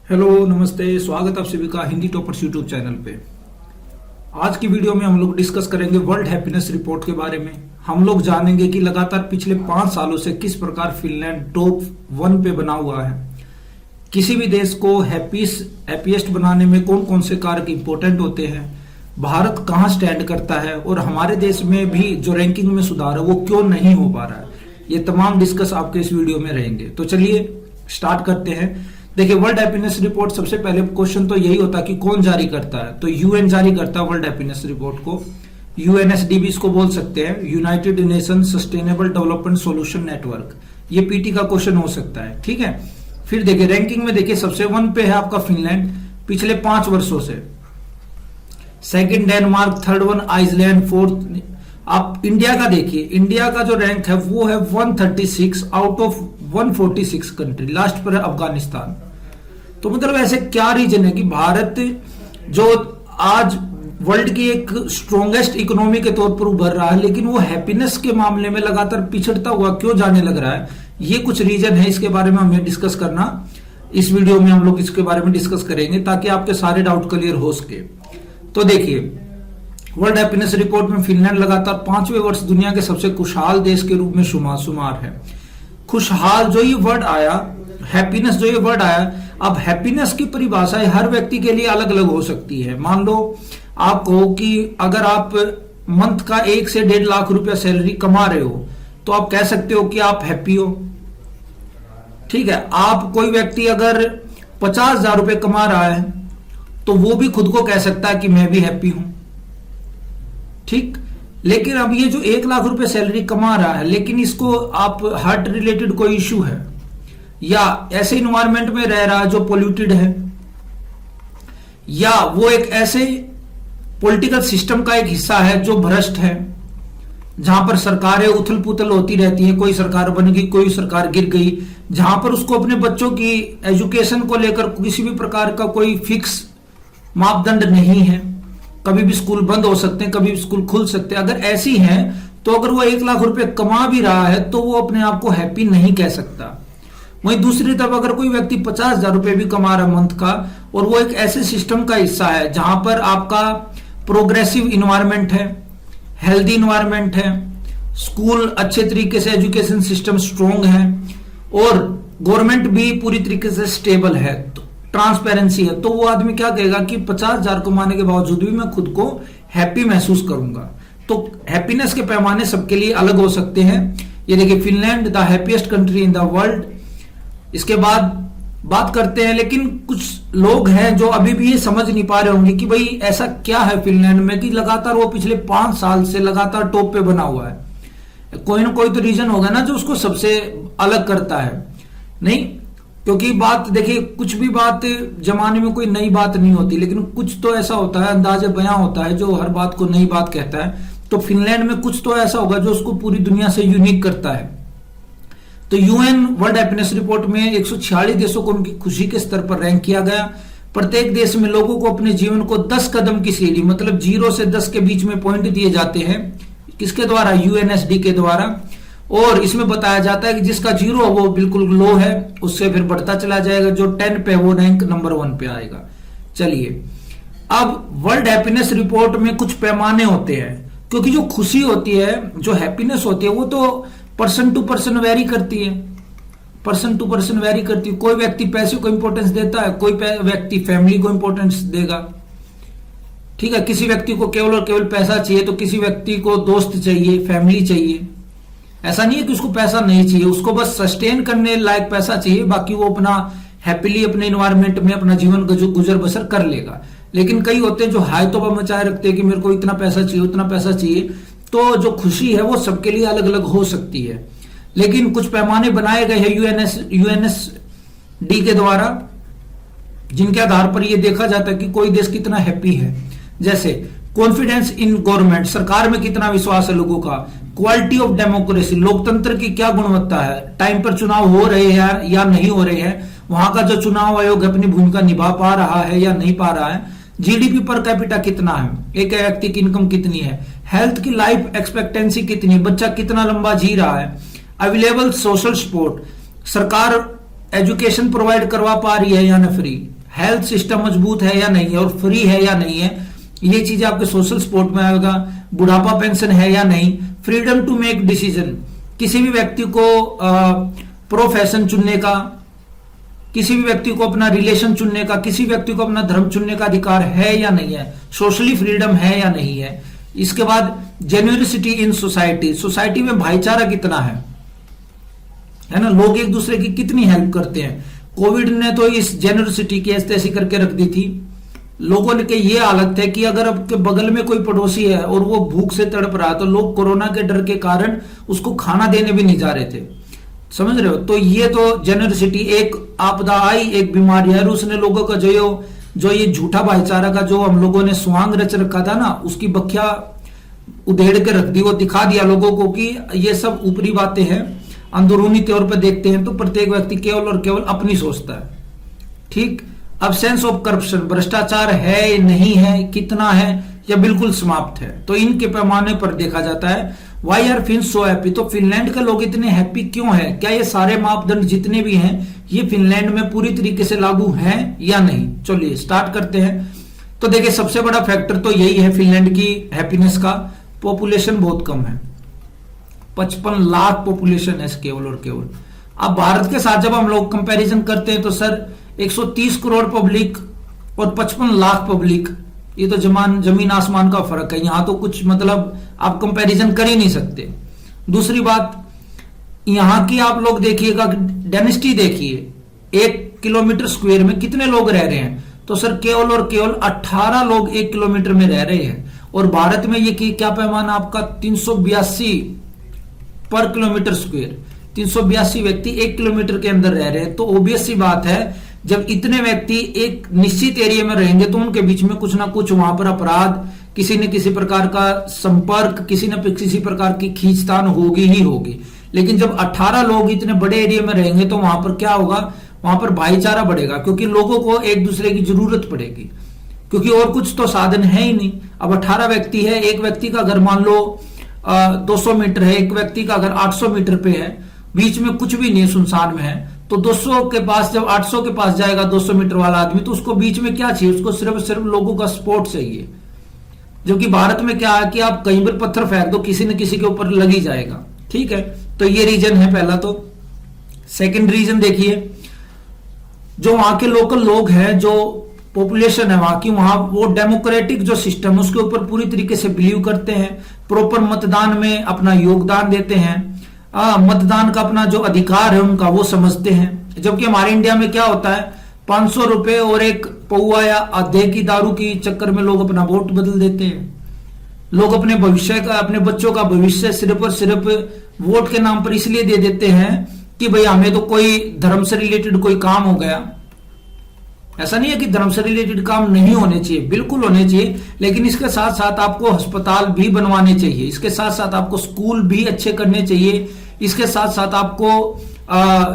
Hello नमस्ते, स्वागत आप सभी का हिंदी टॉपर्स यूट्यूब चैनल पे। आज की वीडियो में हम लोग डिस्कस करेंगे वर्ल्ड हैप्पीनेस रिपोर्ट के बारे में। हम लोग जानेंगे कि लगातार पिछले 5 सालों से किस प्रकार फिनलैंड टॉप 1 पे बना हुआ है। किसी भी देश को हैप्पीएस्ट बनाने में कौन कौन से कारक इंपॉर्टेंट होते हैं, भारत कहाँ स्टैंड करता है और हमारे देश में भी जो रैंकिंग में सुधार है वो क्यों नहीं हो पा रहा है, ये तमाम डिस्कस आपके इस वीडियो में रहेंगे। तो चलिए स्टार्ट करते हैं। देखिए, वर्ल्ड हैप्पीनेस रिपोर्ट सबसे पहले क्वेश्चन तो यही होता है कि कौन जारी करता है। तो यूएन जारी करता है वर्ल्ड हैप्पीनेस रिपोर्ट को। यूएनएसडीबी इसको बोल सकते हैं, United nation sustainable development solution network. ये पीटी का क्वेश्चन हो सकता है, ठीक है। फिर देखिए रैंकिंग में, देखिए सबसे 1 पे है आपका फिनलैंड पिछले 5 वर्षों से। Second Denmark, third one Iceland, fourth आप इंडिया का देखिए। इंडिया का जो रैंक है वो है 136 आउट ऑफ 146 कंट्री। लास्ट पर है अफगानिस्तान। तो मतलब ऐसे क्या रीजन है कि भारत जो आज वर्ल्ड की एक स्ट्रॉन्गेस्ट इकोनॉमी के तौर पर उभर रहा है, लेकिन वो हैप्पीनेस के मामले में लगातार पिछड़ता हुआ क्यों जाने लग रहा है। ये कुछ रीजन है, इसके बारे में हमें डिस्कस करना। इस वीडियो में हम लोग इसके बारे में डिस्कस करेंगे ताकि आपके सारे डाउट क्लियर हो सके। तो देखिए, वर्ल्ड हैप्पीनेस रिपोर्ट में फिनलैंड लगातार 5वें वर्ष दुनिया के सबसे खुशहाल देश के रूप में शुमार है। खुशहाल जो ये वर्ड आया, हैप्पीनेस जो ये वर्ड आया, अब हैप्पीनेस की परिभाषा हर व्यक्ति के लिए अलग अलग हो सकती है। मान लो आप कहो कि अगर आप मंथ का 1 से 1.5 लाख रुपया सैलरी कमा रहे हो तो आप कह सकते हो कि आप हैप्पी हो, ठीक है। आप कोई व्यक्ति अगर 50,000 रुपए कमा रहा है तो वो भी खुद को कह सकता है कि मैं भी हैप्पी हूं, ठीक। लेकिन अब ये जो 1 लाख रुपए सैलरी कमा रहा है, लेकिन इसको आप हार्ट रिलेटेड कोई इश्यू है या ऐसे इन्वायरमेंट में रह रहा है जो पोल्यूटेड है, या वो एक ऐसे पॉलिटिकल सिस्टम का एक हिस्सा है जो भ्रष्ट है, जहां पर सरकारें उथल पुथल होती रहती है, कोई सरकार बन गई कोई सरकार गिर गई, जहां पर उसको अपने बच्चों की एजुकेशन को लेकर किसी भी प्रकार का कोई फिक्स मापदंड नहीं है। कभी भी स्कूल बंद हो सकते हैं, कभी भी स्कूल खुल सकते हैं। अगर ऐसी है तो अगर वो 1 लाख रुपए कमा भी रहा है तो वो अपने आप को हैप्पी नहीं कह सकता। वहीं दूसरी तरफ अगर कोई व्यक्ति 50,000 रुपए भी कमा रहा है मंथ का, और वो एक ऐसे सिस्टम का हिस्सा है जहां पर आपका प्रोग्रेसिव इन्वायरमेंट है, हेल्दी इन्वायरमेंट है, स्कूल अच्छे तरीके से एजुकेशन सिस्टम स्ट्रोंग है और गवर्नमेंट भी पूरी तरीके से स्टेबल है, तो ट्रांसपेरेंसी है, तो वो आदमी क्या कहेगा कि 50,000 कमाने के बावजूद भी मैं खुद को हैप्पी महसूस करूंगा। तो हैप्पीनेस के पैमाने सबके लिए अलग हो सकते हैं। ये देखिए, Finland the happiest country in the world. इसके बाद बात करते हैं, लेकिन कुछ लोग हैं जो अभी भी ये समझ नहीं पा रहे होंगे कि भाई ऐसा क्या है फिनलैंड में कि लगातार वो पिछले 5 साल से लगातार टॉप पे बना हुआ है। कोई ना कोई तो रीजन होगा ना जो उसको सबसे अलग करता है। नहीं, क्योंकि बात देखिए, कुछ भी बात जमाने में कोई नई बात नहीं होती, लेकिन कुछ तो ऐसा होता है, अंदाजे बयां होता है जो हर बात को नई बात कहता है। तो फिनलैंड में कुछ तो ऐसा होगा जो उसको पूरी दुनिया से यूनिक करता है। तो यूएन वर्ल्ड हैप्पीनेस रिपोर्ट में 146 देशों को उनकी खुशी के स्तर पर रैंक किया गया। प्रत्येक देश में लोगों को अपने जीवन को 10 कदम की सीढ़ी, मतलब 0 से 10 के बीच में पॉइंट दिए जाते हैं। किसके द्वारा? यूएनएसडी के द्वारा। और इसमें बताया जाता है कि जिसका 0 वो बिल्कुल लो है, उससे फिर बढ़ता चला जाएगा, जो 10 पे वो रैंक नंबर 1 पे आएगा। चलिए, अब वर्ल्ड हैप्पीनेस रिपोर्ट में कुछ पैमाने होते हैं, क्योंकि जो खुशी होती है, जो हैप्पीनेस होती है, वो तो पर्सन टू पर्सन वेरी करती है। पर्सन टू पर्सन वेरी करती है। कोई व्यक्ति पैसे को इंपॉर्टेंस देता है, कोई व्यक्ति फैमिली को इंपॉर्टेंस देगा, ठीक है। किसी व्यक्ति को केवल और केवल पैसा चाहिए, तो किसी व्यक्ति को दोस्त चाहिए, फैमिली चाहिए। ऐसा नहीं है कि उसको पैसा नहीं चाहिए, उसको बस सस्टेन करने लायक पैसा चाहिए, बाकी वो अपना हैप्पीली अपने इन्वायरमेंट में अपना जीवन गुजर बसर कर लेगा। लेकिन कई होते हैं जो हाई तोबा मचाए रखते हैं कि मेरे को इतना पैसा चाहिए, उतना पैसा चाहिए। तो जो खुशी है वो सबके लिए अलग अलग हो सकती है, लेकिन कुछ पैमाने बनाए गए हैं यूएनएसडी के द्वारा, जिनके आधार पर यह देखा जाता है कि कोई देश कितना हैप्पी है। जैसे कॉन्फिडेंस इन गवर्नमेंट, सरकार में कितना विश्वास है लोगों का। क्वालिटी ऑफ डेमोक्रेसी, लोकतंत्र की क्या गुणवत्ता है, टाइम पर चुनाव हो रहे हैं या नहीं हो रहे हैं, वहां का जो चुनाव आयोग अपनी भूमिका निभा पा रहा है या नहीं पा रहा है। जीडीपी पर कैपिटा कितना है, एक व्यक्ति की इनकम कितनी है, हेल्थ की लाइफ एक्सपेक्टेंसी कितनी, बच्चा कितना लंबा जी रहा है, अवेलेबल सोशल सपोर्ट, सरकार एजुकेशन प्रोवाइड करवा पा रही है या न फ्री, हेल्थ सिस्टम मजबूत है या नहीं है और फ्री है या नहीं है, ये चीजें आपके सोशल सपोर्ट में आएगा। बुढ़ापा पेंशन है या नहीं, फ्रीडम टू मेक डिसीजन, किसी भी व्यक्ति को प्रोफेशन चुनने का, किसी भी व्यक्ति को अपना रिलेशन चुनने का, किसी व्यक्ति को अपना धर्म चुनने का अधिकार है या नहीं है, सोशली फ्रीडम है या नहीं है। इसके बाद जेन्युइनिटी इन सोसाइटी, सोसाइटी में भाईचारा कितना है ना, लोग एक दूसरे की कितनी हेल्प करते हैं। कोविड ने तो इस जेन्युइनिटी की ऐसी करके रख दी थी, लोगों ने के ये हालत है कि अगर आपके बगल में कोई पड़ोसी है और वो भूख से तड़प रहा है तो लोग कोरोना के डर के कारण उसको खाना देने भी नहीं जा रहे थे, समझ रहे हो। तो ये तो जेनरसिटी, एक आपदा आई, एक बीमारी है, उसने लोगों का जो ये झूठा भाईचारा का जो हम लोगों ने स्वांग रच रखा था ना, उसकी बख्या उधेड़ के रख दी, वो दिखा दिया लोगों को कि ये सब ऊपरी बातें हैं। अंदरूनी तौर पर देखते हैं तो प्रत्येक व्यक्ति केवल और केवल अपनी सोचता है, ठीक। अब सेंस ऑफ करप्शन, भ्रष्टाचार है नहीं है, कितना है या बिल्कुल समाप्त है, तो इनके पैमाने पर देखा जाता है। Why are Finns so happy, तो फिनलैंड के लोग इतने हैप्पी क्यों है, क्या ये सारे मापदंड जितने भी हैं ये फिनलैंड में पूरी तरीके से लागू हैं या नहीं। चलिए स्टार्ट करते हैं। तो देखिए सबसे बड़ा फैक्टर तो यही है फिनलैंड की हैप्पीनेस का, पॉपुलेशन बहुत कम है, 55 लाख पॉपुलेशन है केवल और केवल। अब भारत के साथ जब हम लोग कंपैरिजन करते हैं तो सर 130 करोड़ पब्लिक और 55 लाख पब्लिक, ये तो जमीन आसमान का फर्क है। यहां तो कुछ मतलब आप कंपैरिजन कर ही नहीं सकते। दूसरी बात, यहां की आप लोग देखिएगा, डेंसिटी देखिए, 1 किलोमीटर स्क्वायर में कितने लोग रह रहे हैं, तो सर केवल और केवल 18 लोग 1 किलोमीटर में रह रहे हैं। और भारत में ये क्या पैमाना आपका 382 पर किलोमीटर स्क्वायर, 382 व्यक्ति 1 किलोमीटर के अंदर रह रहे हैं। तो ऑब्वियस सी बात है, जब इतने व्यक्ति एक निश्चित एरिया में रहेंगे तो उनके बीच में कुछ ना कुछ वहां पर अपराध, किसी न किसी प्रकार का संपर्क, किसी न किसी प्रकार की खींचतान होगी ही होगी। लेकिन जब 18 लोग इतने बड़े एरिया में रहेंगे तो वहां पर क्या होगा, वहां पर भाईचारा बढ़ेगा, क्योंकि लोगों को एक दूसरे की जरूरत पड़ेगी, क्योंकि और कुछ तो साधन है ही नहीं। अब 18 व्यक्ति है, एक व्यक्ति का घर मान लो 200 मीटर है, एक व्यक्ति का घर 800 मीटर पे है, बीच में कुछ भी नहीं, सुनसान में है, तो 200 के पास जब 800 के पास जाएगा 200 मीटर वाला आदमी, तो उसको बीच में क्या चाहिए, उसको सिर्फ लोगों का सपोर्ट चाहिए। जबकि भारत में क्या है कि आप कहीं पर पत्थर फेंक दो, किसी न किसी के ऊपर लग ही जाएगा, ठीक है। तो ये रीजन है पहला। तो सेकंड रीजन देखिए, जो वहां के लोकल लोग हैं, जो पॉपुलेशन है वहां की, वहां वो डेमोक्रेटिक जो सिस्टम उसके ऊपर पूरी तरीके से बिलीव करते हैं, प्रॉपर मतदान में अपना योगदान देते हैं, मतदान का अपना जो अधिकार है उनका वो समझते हैं। जबकि हमारे इंडिया में क्या होता है, 500 रुपए और एक पौआ या आधे की दारू की चक्कर में लोग अपना वोट बदल देते हैं। लोग अपने भविष्य का, अपने बच्चों का भविष्य सिर्फ और सिर्फ वोट के नाम पर इसलिए दे देते हैं कि भाई हमें तो कोई धर्म से रिलेटेड कोई काम हो गया। ऐसा नहीं है कि धर्म से रिलेटेड काम नहीं होने चाहिए, बिल्कुल होने चाहिए, लेकिन इसके साथ साथ आपको अस्पताल भी बनवाने चाहिए, इसके साथ साथ आपको स्कूल भी अच्छे करने चाहिए, इसके साथ साथ आपको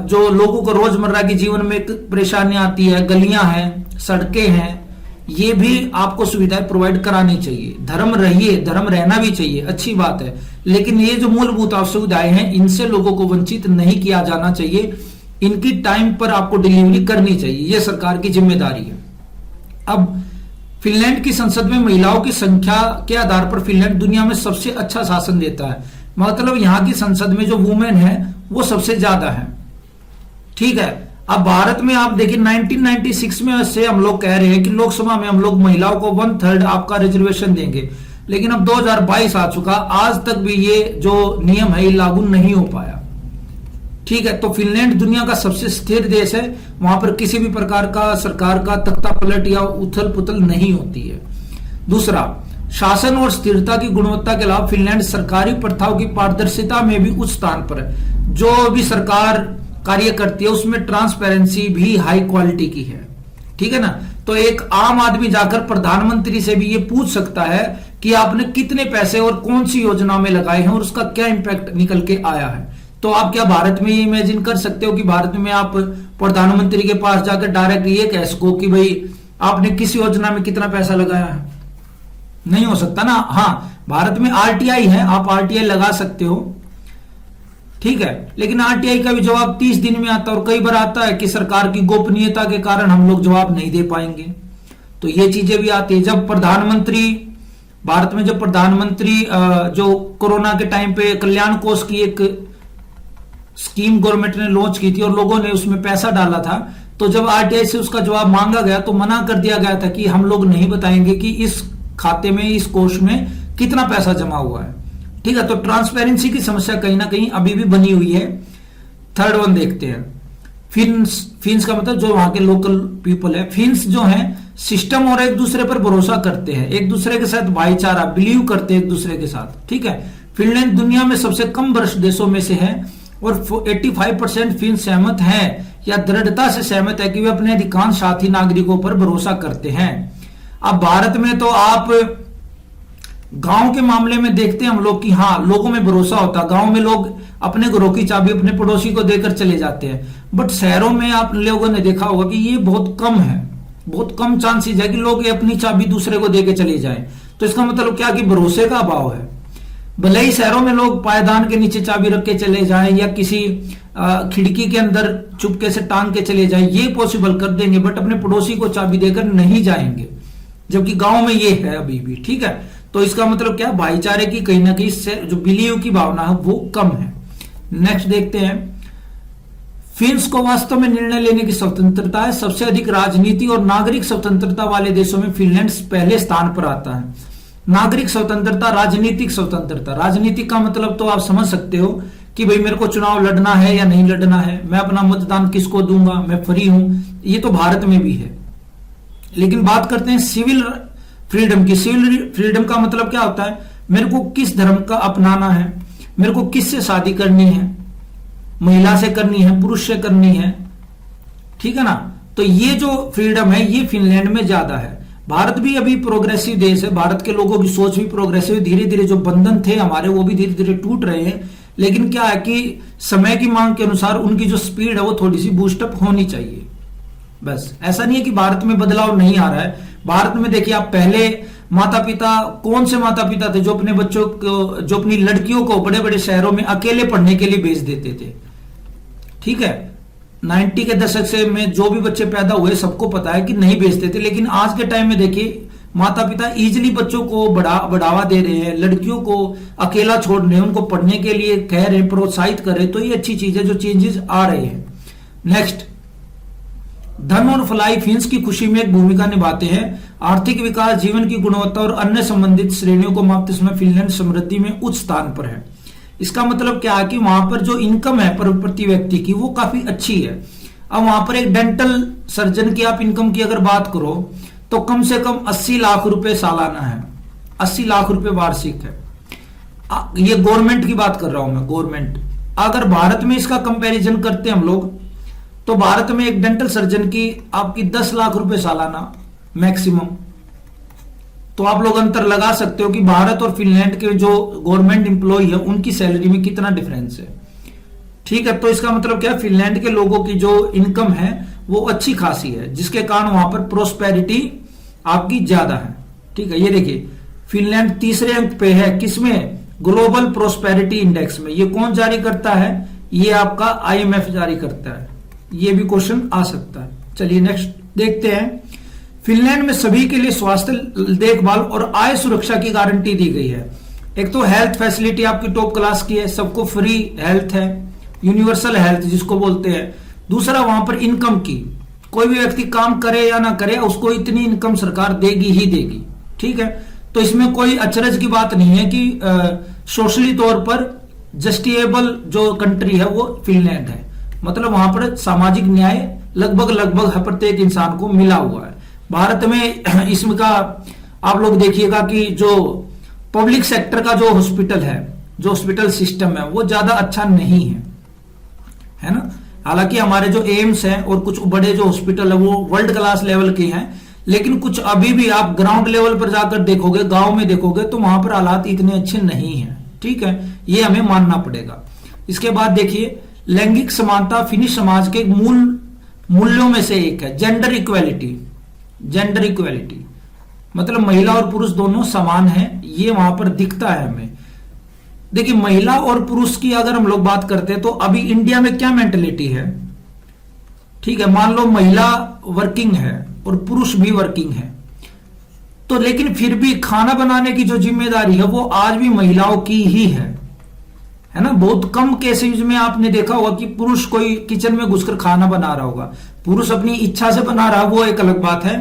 जो लोगों को रोजमर्रा के जीवन में परेशानियां आती है, गलियां हैं, सड़कें हैं, ये भी आपको सुविधाएं प्रोवाइड करानी चाहिए। धर्म रहिए, धर्म रहना भी चाहिए, अच्छी बात है, लेकिन ये जो मूलभूत सुविधाएं हैं इनसे लोगों को वंचित नहीं किया जाना चाहिए, इनकी टाइम पर आपको डिलीवरी करनी चाहिए, यह सरकार की जिम्मेदारी है। अब फिनलैंड की संसद में महिलाओं की संख्या के आधार पर फिनलैंड दुनिया में सबसे अच्छा शासन देता है, मतलब यहां की संसद में जो वुमेन है वो सबसे ज्यादा है, ठीक है। अब भारत में आप देखिए 1996 में से हम लोग कह रहे हैं कि लोकसभा में हम लोग महिलाओं को 1/3 आपका रिजर्वेशन देंगे, लेकिन अब 2022 आ चुका, आज तक भी ये जो नियम है ये लागू नहीं हो पाया, ठीक है। तो फिनलैंड दुनिया का सबसे स्थिर देश है, वहां पर किसी भी प्रकार का सरकार का तख्ता पलट या उथल पुथल नहीं होती है। दूसरा, शासन और स्थिरता की गुणवत्ता के अलावा फिनलैंड सरकारी प्रथाओं की पारदर्शिता में भी उच्च स्थान पर है। जो भी सरकार कार्य करती है उसमें ट्रांसपेरेंसी भी हाई क्वालिटी की है, ठीक है ना। तो एक आम आदमी जाकर प्रधानमंत्री से भी ये पूछ सकता है कि आपने कितने पैसे और कौन सी योजना में लगाए हैं और उसका क्या इंपैक्ट निकल के आया है। तो आप क्या भारत में ये इमेजिन कर सकते हो कि भारत में आप प्रधानमंत्री के पास जाकर डायरेक्ट ये कह सको कि भाई आपने किस योजना में कितना पैसा लगाया है, नहीं हो सकता ना। हाँ, भारत में आरटीआई है, आप आरटीआई लगा सकते हो, ठीक है। लेकिन आरटीआई का भी जवाब 30 दिन में आता है, और कई बार आता है कि सरकार की गोपनीयता के कारण हम लोग जवाब नहीं दे पाएंगे। तो ये चीजें भी आती है। जब प्रधानमंत्री, भारत में जब प्रधानमंत्री जो कोरोना के टाइम पे कल्याण कोष की एक स्कीम गवर्नमेंट ने लॉन्च की थी और लोगों ने उसमें पैसा डाला था, तो जब आरटीआई से उसका जवाब मांगा गया तो मना कर दिया गया था कि हम लोग नहीं बताएंगे कि इस खाते में, इस कोष में कितना पैसा जमा हुआ है। ठीक है, तो ट्रांसपेरेंसी की समस्या कहीं ना कहीं अभी भी बनी हुई है। थर्ड वन देखते हैं, फिन्स। फिन्स का मतलब जो वहां के लोकल पीपल है। फिन्स जो है सिस्टम और एक दूसरे पर भरोसा करते हैं, एक दूसरे के साथ भाईचारा बिलीव करते हैं एक दूसरे के साथ। ठीक है, फिनलैंड दुनिया में सबसे कम भ्रष्ट देशों में से है और 85% फिन सहमत है या दृढ़ता से सहमत है कि वे अपने अधिकांश साथी नागरिकों पर भरोसा करते हैं। अब भारत में तो आप गांव के मामले में देखते हैं हम लोग कि हाँ, लोगों में भरोसा होता है। गांव में लोग अपने घरों की चाबी अपने पड़ोसी को देकर चले जाते हैं, बट शहरों में आप लोगों ने देखा होगा कि ये बहुत कम है, बहुत कम चांसेस है कि लोग अपनी चाबी दूसरे को देकर चले जाएं। तो इसका मतलब क्या कि भरोसे का अभाव है। भले ही शहरों में लोग पायदान के नीचे चाबी रख के चले जाएं या किसी खिड़की के अंदर चुपके से टांग के चले जाएं, ये पॉसिबल कर देंगे, बट अपने पड़ोसी को चाबी देकर नहीं जाएंगे, जबकि गांव में ये है अभी भी। ठीक है, तो इसका मतलब क्या, भाईचारे की कहीं ना कहीं से जो बिलीव की भावना है वो कम है। नेक्स्ट देखते हैं, फिन्स को वास्तव में निर्णय लेने की स्वतंत्रता है। सबसे अधिक राजनीति और नागरिक स्वतंत्रता वाले देशों में फिनलैंड पहले स्थान पर आता है। नागरिक स्वतंत्रता, राजनीतिक स्वतंत्रता। राजनीतिक का मतलब तो आप समझ सकते हो कि भाई मेरे को चुनाव लड़ना है या नहीं लड़ना है, मैं अपना मतदान किसको दूंगा, मैं फ्री हूं। ये तो भारत में भी है। लेकिन बात करते हैं सिविल फ्रीडम की। सिविल फ्रीडम का मतलब क्या होता है, मेरे को किस धर्म का अपनाना है, मेरे को किससे शादी करनी है, महिला से करनी है, पुरुष से करनी है। ठीक है ना, तो ये जो फ्रीडम है ये फिनलैंड में ज्यादा है। भारत भी अभी प्रोग्रेसिव देश है, भारत के लोगों की सोच भी प्रोग्रेसिव, धीरे धीरे जो बंधन थे हमारे वो भी धीरे धीरे टूट रहे हैं। लेकिन क्या है कि समय की मांग के अनुसार उनकी जो स्पीड है वो थोड़ी सी बूस्टअप होनी चाहिए। बस ऐसा नहीं है कि भारत में बदलाव नहीं आ रहा है। भारत में देखिए, आप पहले माता पिता, कौन से माता पिता थे जो अपने बच्चों को, जो अपनी लड़कियों को बड़े बड़े शहरों में अकेले पढ़ने के लिए भेज देते थे। ठीक है, 90 के दशक से में जो भी बच्चे पैदा हुए सबको पता है कि नहीं भेजते थे। लेकिन आज के टाइम में देखिए, माता पिता इजीली बच्चों को बढ़ावा दे रहे हैं, लड़कियों को अकेला छोड़ रहे हैं, उनको पढ़ने के लिए कह रहे हैं, प्रोत्साहित कर रहे हैं। तो ये अच्छी चीज है, जो चेंजेस आ रहे हैं। नेक्स्ट, धन और फलाई फिन्स की खुशी में एक भूमिका निभाते हैं। आर्थिक विकास, जीवन की गुणवत्ता और अन्य संबंधित श्रेणियों को मापते समय फिनलैंड समृद्धि में उच्च स्थान पर है। इसका मतलब क्या है कि वहां पर जो इनकम है प्रति व्यक्ति की वो काफी अच्छी है। अब वहां पर एक डेंटल सर्जन की आप इनकम की अगर बात करो तो कम से कम 80 लाख रुपए सालाना है, 80 लाख रुपए वार्षिक है। ये गवर्नमेंट की बात कर रहा हूं मैं, गवर्नमेंट। अगर भारत में इसका कंपैरिजन करते हैं हम लोग, तो भारत में एक डेंटल सर्जन की आपकी 10 लाख रुपए सालाना मैक्सिमम। तो आप लोग अंतर लगा सकते हो कि भारत और फिनलैंड के जो गवर्नमेंट एम्प्लॉय है उनकी सैलरी में कितना डिफरेंस है। ठीक है, तो इसका मतलब क्या है, फिनलैंड के लोगों की जो इनकम है वो अच्छी खासी है, जिसके कारण वहां पर प्रोस्पेरिटी आपकी ज्यादा है। ठीक है, ये देखिए फिनलैंड तीसरे अंक पे है, किसमें, ग्लोबल प्रोस्पेरिटी इंडेक्स में। ये कौन जारी करता है, ये आपका IMF जारी करता है। ये भी क्वेश्चन आ सकता है। चलिए नेक्स्ट देखते हैं, फिनलैंड में सभी के लिए स्वास्थ्य देखभाल और आय सुरक्षा की गारंटी दी गई है। एक तो हेल्थ फैसिलिटी आपकी टॉप क्लास की है, सबको फ्री हेल्थ है, यूनिवर्सल हेल्थ जिसको बोलते हैं। दूसरा, वहां पर इनकम की, कोई भी व्यक्ति काम करे या ना करे उसको इतनी इनकम सरकार देगी ही देगी। ठीक है, तो इसमें कोई अचरज की बात नहीं है कि सोशली तौर पर जस्टिएबल जो कंट्री है वो फिनलैंड है। मतलब वहां पर सामाजिक न्याय लगभग प्रत्येक इंसान को मिला हुआ है। भारत में इसका आप लोग देखिएगा कि जो पब्लिक सेक्टर का जो हॉस्पिटल है, जो हॉस्पिटल सिस्टम है वो ज्यादा अच्छा नहीं है ना। हालांकि हमारे जो एम्स हैं और कुछ बड़े जो हॉस्पिटल है वो वर्ल्ड क्लास लेवल के हैं, लेकिन कुछ अभी भी आप ग्राउंड लेवल पर जाकर देखोगे, गांव में देखोगे तो वहां पर हालात इतने अच्छे नहीं है। ठीक है, ये हमें मानना पड़ेगा। इसके बाद देखिए, लैंगिक समानता फिनिश समाज के मूल्यों में से एक है। जेंडर इक्वेलिटी, जेंडर इक्वेलिटी मतलब महिला और पुरुष दोनों समान हैं, ये वहां पर दिखता है हमें। देखिए, महिला और पुरुष की अगर हम लोग बात करते हैं तो अभी इंडिया में क्या मेंटेलिटी है, ठीक है, मान लो महिला वर्किंग है और पुरुष भी वर्किंग है, तो लेकिन फिर भी खाना बनाने की जो जिम्मेदारी है वो आज भी महिलाओं की ही है ना। बहुत कम केसेस में आपने देखा होगा कि पुरुष कोई किचन में घुसकर खाना बना रहा होगा। पुरुष अपनी इच्छा से बना रहा, वो एक अलग बात है,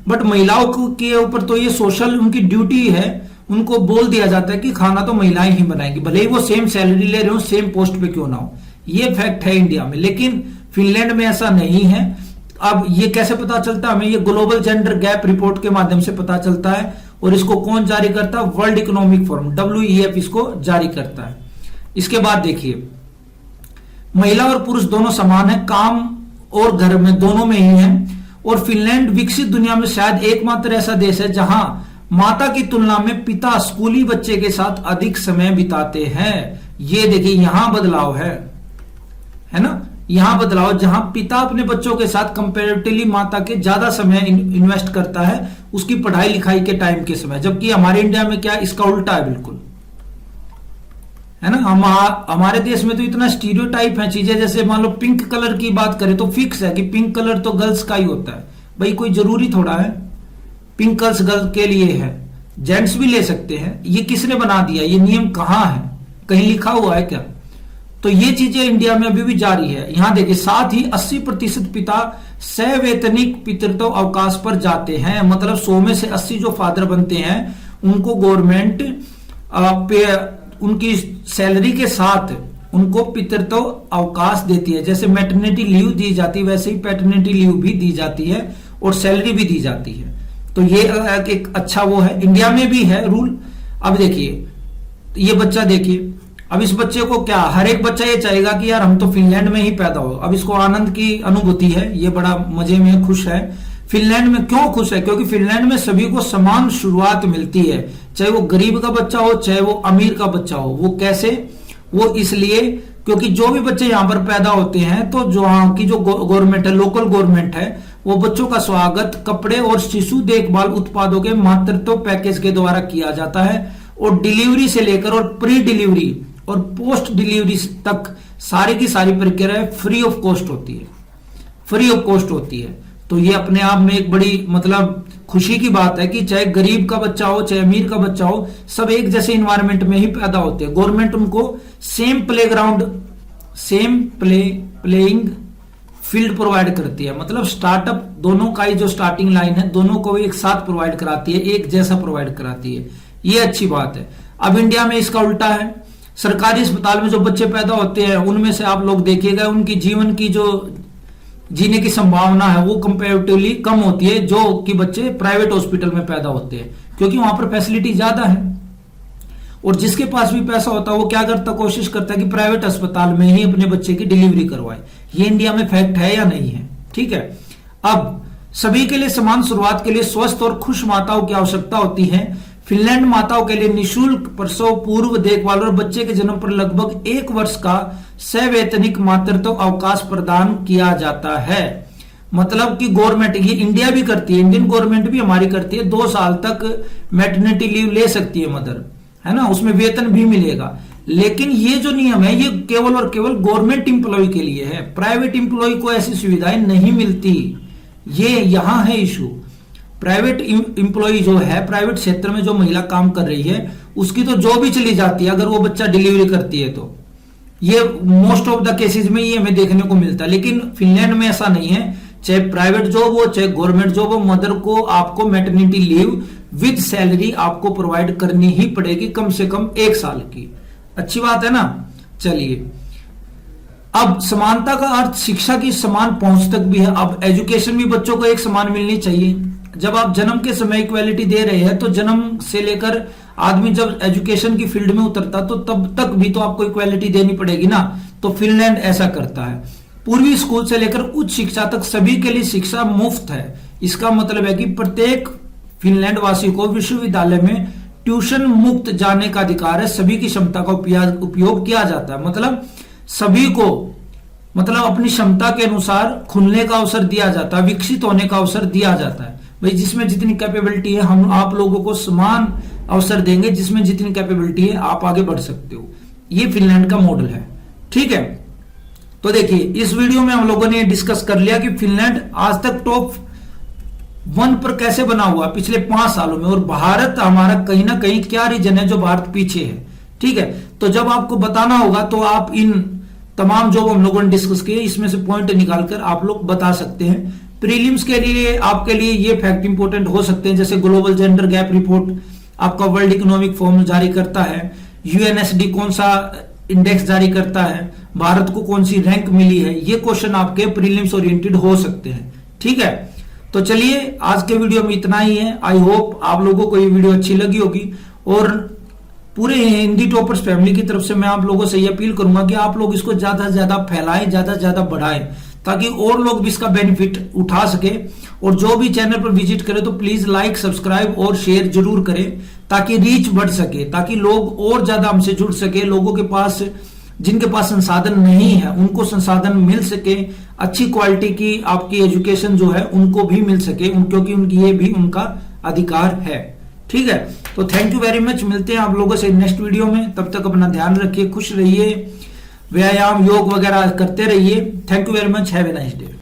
बट महिलाओं के ऊपर तो ये सोशल उनकी ड्यूटी है, उनको बोल दिया जाता है कि खाना तो महिलाएं ही बनाएंगी, भले ही वो सेम सैलरी ले रहे हो, सेम पोस्ट पे क्यों ना हो। ये फैक्ट है इंडिया में, लेकिन फिनलैंड में ऐसा नहीं है। अब ये कैसे पता चलता है हमें? ये ग्लोबल जेंडर गैप रिपोर्ट के माध्यम से पता चलता है, और इसको कौन जारी करता है? वर्ल्ड इकोनॉमिक फोरम WEF इसको जारी करता है। इसके बाद देखिए, महिला और पुरुष दोनों समान है, काम और घर में दोनों में ही है। और फिनलैंड विकसित दुनिया में शायद एकमात्र ऐसा देश है जहां माता की तुलना में पिता स्कूली बच्चे के साथ अधिक समय बिताते हैं। ये देखिए, यहां बदलाव है ना, यहां बदलाव, जहां पिता अपने बच्चों के साथ कंपैरेटिवली माता के ज्यादा समय इन्वेस्ट करता है उसकी पढ़ाई लिखाई के टाइम के समय, जबकि हमारे इंडिया में क्या, इसका उल्टा है बिल्कुल, है ना। हमारे देश में तो इतना स्टीरियोटाइप है चीजें, जैसे मान लो पिंक कलर की बात करें तो फिक्स है कि पिंक कलर तो गर्ल्स का ही होता है। भाई कोई जरूरी थोड़ा है पिंक गर्ल्स गर्ल के लिए है, जेंट्स भी ले सकते हैं। ये किसने बना दिया? ये नियम कहां है? कहीं लिखा हुआ है क्या? तो ये चीजें इंडिया में अभी भी जारी है। यहां देखिए, साथ ही 80% पिता सवैतनिक पितृत्व अवकाश पर जाते हैं। मतलब 100 में से 80 जो फादर बनते हैं उनको गवर्नमेंट उनकी सैलरी के साथ उनको पितृत्व अवकाश देती है। जैसे मैटरनिटी लीव दी जाती है, वैसे ही पैटर्निटी लीव भी दी जाती है और सैलरी भी दी जाती है। तो ये एक अच्छा वो है, इंडिया में भी है रूल। अब देखिए, ये बच्चा देखिए, अब इस बच्चे को क्या, हर एक बच्चा ये चाहेगा कि यार हम तो फिनलैंड में ही पैदा हो। अब इसको आनंद की अनुभूति है, ये बड़ा मजे में खुश है। फिनलैंड में क्यों खुश है? क्योंकि फिनलैंड में सभी को समान शुरुआत मिलती है, चाहे वो गरीब का बच्चा हो चाहे वो अमीर का बच्चा हो। वो कैसे? वो इसलिए क्योंकि जो भी बच्चे यहाँ पर पैदा होते हैं तो जो यहाँ की जो गवर्नमेंट है, लोकल गवर्नमेंट है, वो बच्चों का स्वागत कपड़े और शिशु देखभाल उत्पादों के मातृत्व पैकेज के द्वारा किया जाता है। और डिलीवरी से लेकर और प्री डिलीवरी और पोस्ट डिलीवरी तक सारी की सारी प्रक्रिया फ्री ऑफ कॉस्ट होती है, फ्री ऑफ कॉस्ट होती है। तो ये अपने आप में एक बड़ी मतलब खुशी की बात है कि चाहे गरीब का बच्चा हो चाहे अमीर का बच्चा हो, सब एक जैसे इन्वायरमेंट में ही पैदा होते हैं। गवर्नमेंट उनको same playground, same playing field provide करती है। मतलब स्टार्टअप दोनों का ही जो स्टार्टिंग लाइन है दोनों को एक साथ प्रोवाइड कराती है, एक जैसा प्रोवाइड कराती है। ये अच्छी बात है। अब इंडिया में इसका उल्टा है। सरकारी अस्पताल में जो बच्चे पैदा होते हैं उनमें से आप लोग देखिएगा उनकी जीवन की जो जीने की संभावना है वो कंपैरेटिवली कम होती है जो कि बच्चे प्राइवेट हॉस्पिटल में पैदा होते हैं, क्योंकि वहां पर फैसिलिटी ज्यादा है। और जिसके पास भी पैसा होता है वो क्या करता, कोशिश करता है कि प्राइवेट अस्पताल में ही अपने बच्चे की डिलीवरी करवाए। ये इंडिया में फैक्ट है या नहीं है? ठीक है। अब सभी के लिए समान शुरुआत के लिए स्वस्थ और खुश माताओं की आवश्यकता होती है। फिनलैंड माताओं के लिए निःशुल्क प्रसव पूर्व देखभाल और बच्चे के जन्म पर लगभग 1 वर्ष का सवैतनिक मातृत्व अवकाश प्रदान किया जाता है। मतलब कि गवर्नमेंट, ये इंडिया भी करती है, इंडियन गवर्नमेंट भी हमारी करती है, 2 साल तक मैटरनिटी लीव ले सकती है मदर, है ना, उसमें वेतन भी मिलेगा। लेकिन ये जो नियम है ये केवल और केवल गवर्नमेंट इंप्लॉय के लिए है, प्राइवेट इंप्लॉय को ऐसी सुविधाएं नहीं मिलती। ये यहां है इशू। प्राइवेट इंप्लॉय जो है, प्राइवेट क्षेत्र में जो महिला काम कर रही है उसकी तो जॉब ही चली जाती है अगर वो बच्चा डिलीवरी करती है तो। ये मोस्ट ऑफ द केसेस में ये हमें देखने को मिलता है। लेकिन फिनलैंड में ऐसा नहीं है, चाहे प्राइवेट जॉब हो चाहे गवर्नमेंट जॉब हो, मदर को आपको मैटरनिटी लीव विद सैलरी आपको प्रोवाइड करनी ही पड़ेगी, कम से कम 1 साल की। अच्छी बात है ना। चलिए, अब समानता का अर्थ शिक्षा की समान पहुंच तक भी है। अब एजुकेशन भी बच्चों को एक समान मिलनी चाहिए। जब आप जन्म के समय इक्वालिटी दे रहे हैं तो जन्म से लेकर आदमी जब एजुकेशन की फील्ड में उतरता तो तब तक भी तो आपको इक्वालिटी देनी पड़ेगी ना। तो फिनलैंड ऐसा करता है। पूर्वी स्कूल से लेकर उच्च शिक्षा तक सभी के लिए शिक्षा मुफ्त है। इसका मतलब है कि प्रत्येक फिनलैंड वासी को विश्वविद्यालय में ट्यूशन मुक्त जाने का अधिकार है। सभी की क्षमता का उपयोग किया जाता है। मतलब सभी को, मतलब अपनी क्षमता के अनुसार खुलने का अवसर दिया जाता है, विकसित होने का अवसर दिया जाता है। भाई जिसमें जितनी कैपेबिलिटी है हम आप लोगों को समान अवसर देंगे जिसमें जितनी कैपेबिलिटी है आप आगे बढ़ सकते हो। ये फिनलैंड का मॉडल है, ठीक है। तो देखिए इस वीडियो में हम लोगों ने डिस्कस कर लिया कि फिनलैंड आज तक टॉप 1 पर कैसे बना हुआ पिछले 5 सालों में, और भारत हमारा कहीं ना कहीं क्या रीजन है जो भारत पीछे है, ठीक है। तो जब आपको बताना होगा तो आप इन तमाम जो हम लोगों ने डिस्कस किए इसमें से पॉइंट निकालकर आप लोग बता सकते हैं। प्रीलिम्स के लिए आपके लिए ये फैक्ट इंपॉर्टेंट हो सकते हैं, जैसे ग्लोबल जेंडर गैप रिपोर्ट आपका वर्ल्ड इकोनॉमिक फोरम जारी करता है, यूएनएसडी कौन सा इंडेक्स जारी करता है, भारत को कौन सी रैंक मिली है, ये क्वेश्चन आपके प्रीलिम्स ओरिएंटेड हो सकते हैं, ठीक है। तो चलिए आज के वीडियो में इतना ही है। आई होप आप लोगों को ये वीडियो अच्छी लगी होगी, और पूरे हिंदी टॉपर्स फैमिली की तरफ से मैं आप लोगों से ये अपील करूंगा कि आप लोग इसको ज्यादा से ज्यादा फैलाएं, ज्यादा से ज्यादा बढ़ाएं, ताकि और लोग भी इसका बेनिफिट उठा सके। और जो भी चैनल पर विजिट करे तो प्लीज लाइक, सब्सक्राइब और शेयर जरूर करें, ताकि रीच बढ़ सके, ताकि लोग और ज्यादा हमसे जुड़ सके। लोगों के पास, जिनके पास संसाधन नहीं है उनको संसाधन मिल सके, अच्छी क्वालिटी की आपकी एजुकेशन जो है उनको भी मिल सके, क्योंकि उनकी ये भी उनका अधिकार है, ठीक है। तो थैंक यू वेरी मच, मिलते हैं आप लोगों से नेक्स्ट वीडियो में। तब तक अपना ध्यान रखिए, खुश रहिए, व्यायाम योग वगैरह करते रहिए। Thank you very much, have a nice day.